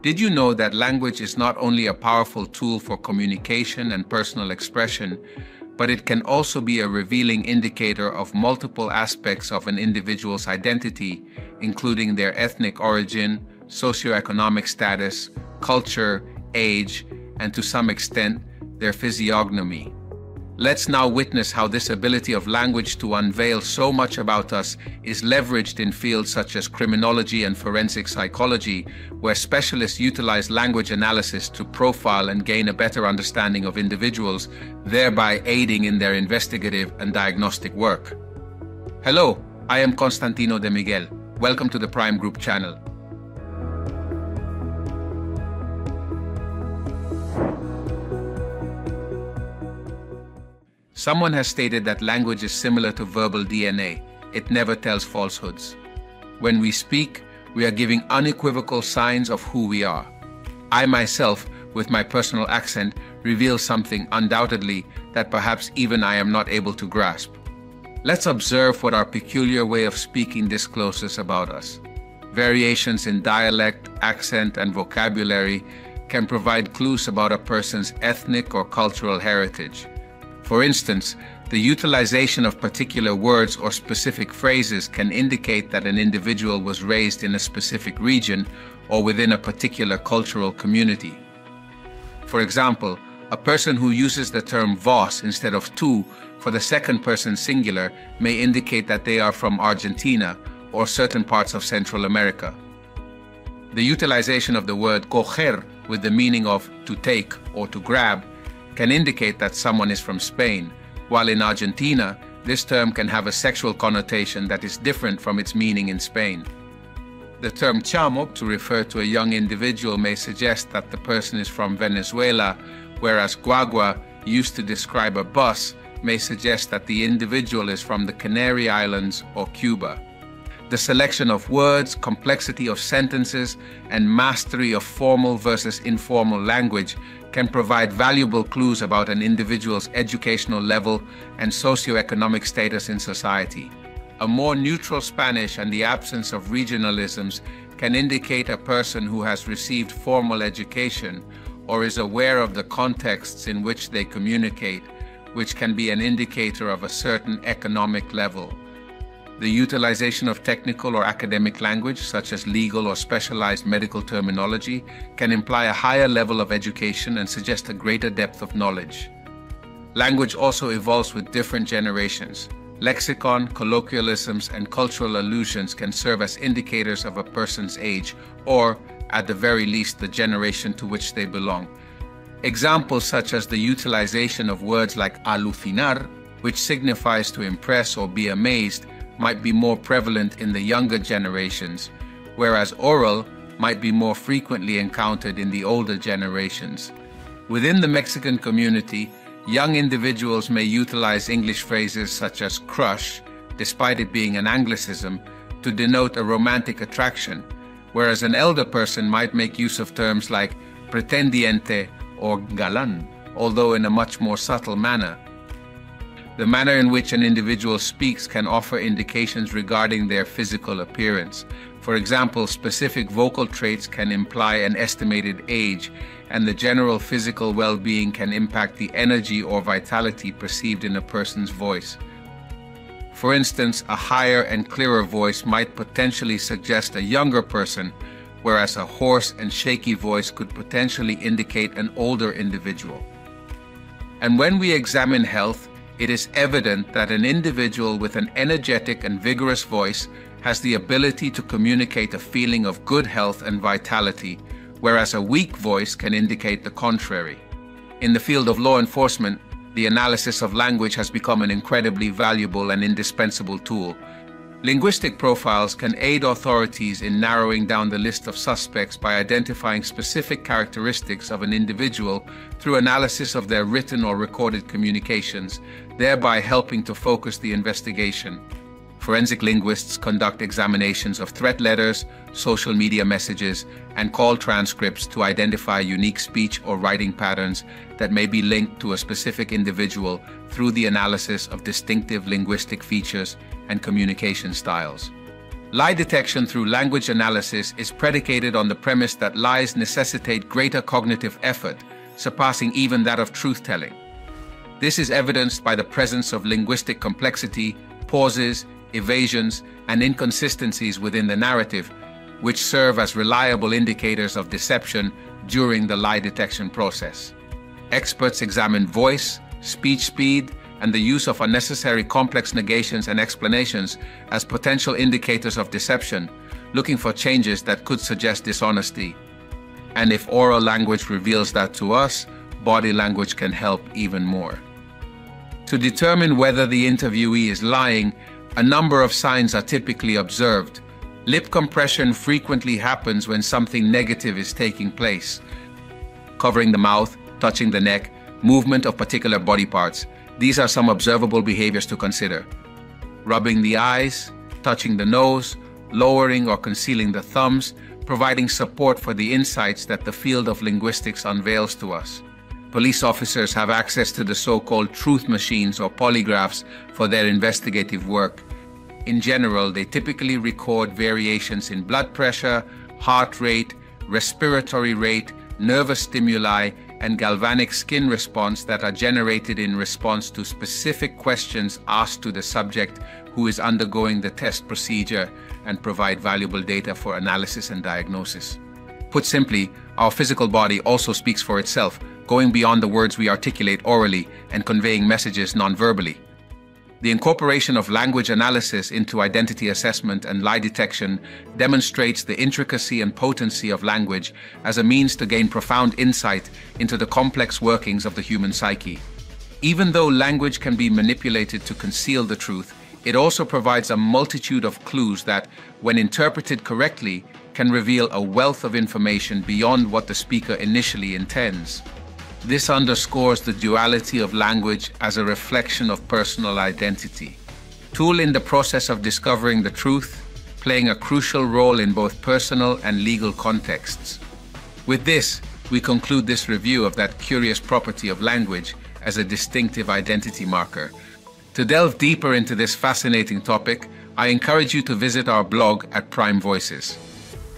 Did you know that language is not only a powerful tool for communication and personal expression, but it can also be a revealing indicator of multiple aspects of an individual's identity, including their ethnic origin, socioeconomic status, culture, age, and to some extent, their physiognomy? Let's now witness how this ability of language to unveil so much about us is leveraged in fields such as criminology and forensic psychology, where specialists utilize language analysis to profile and gain a better understanding of individuals, thereby aiding in their investigative and diagnostic work. Hello, I am Constantino de Miguel. Welcome to the Prime Group channel. Someone has stated that language is similar to verbal DNA. It never tells falsehoods. When we speak, we are giving unequivocal signs of who we are. I myself, with my personal accent, reveal something undoubtedly that perhaps even I am not able to grasp. Let's observe what our peculiar way of speaking discloses about us. Variations in dialect, accent, and vocabulary can provide clues about a person's ethnic or cultural heritage. For instance, the utilization of particular words or specific phrases can indicate that an individual was raised in a specific region or within a particular cultural community. For example, a person who uses the term vos instead of tú for the second person singular may indicate that they are from Argentina or certain parts of Central America. The utilization of the word coger with the meaning of to take or to grab can indicate that someone is from Spain, while in Argentina, this term can have a sexual connotation that is different from its meaning in Spain. The term chamo, to refer to a young individual, may suggest that the person is from Venezuela, whereas guagua, used to describe a bus, may suggest that the individual is from the Canary Islands or Cuba. The selection of words, complexity of sentences, and mastery of formal versus informal language can provide valuable clues about an individual's educational level and socioeconomic status in society. A more neutral Spanish and the absence of regionalisms can indicate a person who has received formal education or is aware of the contexts in which they communicate, which can be an indicator of a certain economic level. The utilization of technical or academic language, such as legal or specialized medical terminology, can imply a higher level of education and suggest a greater depth of knowledge. Language also evolves with different generations. Lexicon, colloquialisms, and cultural allusions can serve as indicators of a person's age, or, at the very least, the generation to which they belong. Examples such as the utilization of words like alucinar, which signifies to impress or be amazed, might be more prevalent in the younger generations, whereas oral might be more frequently encountered in the older generations. Within the Mexican community, young individuals may utilize English phrases such as crush, despite it being an Anglicism, to denote a romantic attraction, whereas an elder person might make use of terms like pretendiente or galán, although in a much more subtle manner. The manner in which an individual speaks can offer indications regarding their physical appearance. For example, specific vocal traits can imply an estimated age, and the general physical well-being can impact the energy or vitality perceived in a person's voice. For instance, a higher and clearer voice might potentially suggest a younger person, whereas a hoarse and shaky voice could potentially indicate an older individual. And when we examine health, it is evident that an individual with an energetic and vigorous voice has the ability to communicate a feeling of good health and vitality, whereas a weak voice can indicate the contrary. In the field of law enforcement, the analysis of language has become an incredibly valuable and indispensable tool. Linguistic profiles can aid authorities in narrowing down the list of suspects by identifying specific characteristics of an individual through analysis of their written or recorded communications, thereby helping to focus the investigation. Forensic linguists conduct examinations of threat letters, social media messages, and call transcripts to identify unique speech or writing patterns that may be linked to a specific individual through the analysis of distinctive linguistic features and communication styles. Lie detection through language analysis is predicated on the premise that lies necessitate greater cognitive effort, surpassing even that of truth-telling. This is evidenced by the presence of linguistic complexity, pauses, evasions, and inconsistencies within the narrative, which serve as reliable indicators of deception during the lie detection process. Experts examine voice, speech speed, and the use of unnecessary complex negations and explanations as potential indicators of deception, looking for changes that could suggest dishonesty. And if oral language reveals that to us, body language can help even more. To determine whether the interviewee is lying, a number of signs are typically observed. Lip compression frequently happens when something negative is taking place. Covering the mouth, touching the neck, movement of particular body parts. These are some observable behaviors to consider. Rubbing the eyes, touching the nose, lowering or concealing the thumbs, providing support for the insights that the field of linguistics unveils to us. Police officers have access to the so-called truth machines or polygraphs for their investigative work. In general, they typically record variations in blood pressure, heart rate, respiratory rate, nervous stimuli, and galvanic skin response that are generated in response to specific questions asked to the subject who is undergoing the test procedure, and provide valuable data for analysis and diagnosis. Put simply, our physical body also speaks for itself, going beyond the words we articulate orally and conveying messages non-verbally. The incorporation of language analysis into identity assessment and lie detection demonstrates the intricacy and potency of language as a means to gain profound insight into the complex workings of the human psyche. Even though language can be manipulated to conceal the truth, it also provides a multitude of clues that, when interpreted correctly, can reveal a wealth of information beyond what the speaker initially intends. This underscores the duality of language as a reflection of personal identity. Tool in the process of discovering the truth, playing a crucial role in both personal and legal contexts. With this, we conclude this review of that curious property of language as a distinctive identity marker. To delve deeper into this fascinating topic, I encourage you to visit our blog at Prime Voices.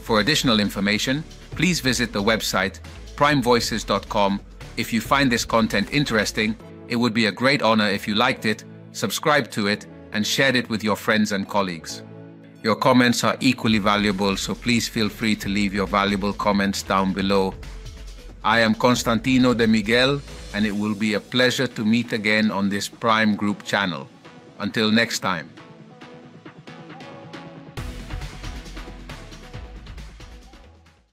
For additional information, please visit the website primevoices.com. If you find this content interesting, it would be a great honor if you liked it, subscribed to it, and shared it with your friends and colleagues. Your comments are equally valuable, so please feel free to leave your valuable comments down below. I am Constantino de Miguel, and it will be a pleasure to meet again on this Prime Group channel. Until next time.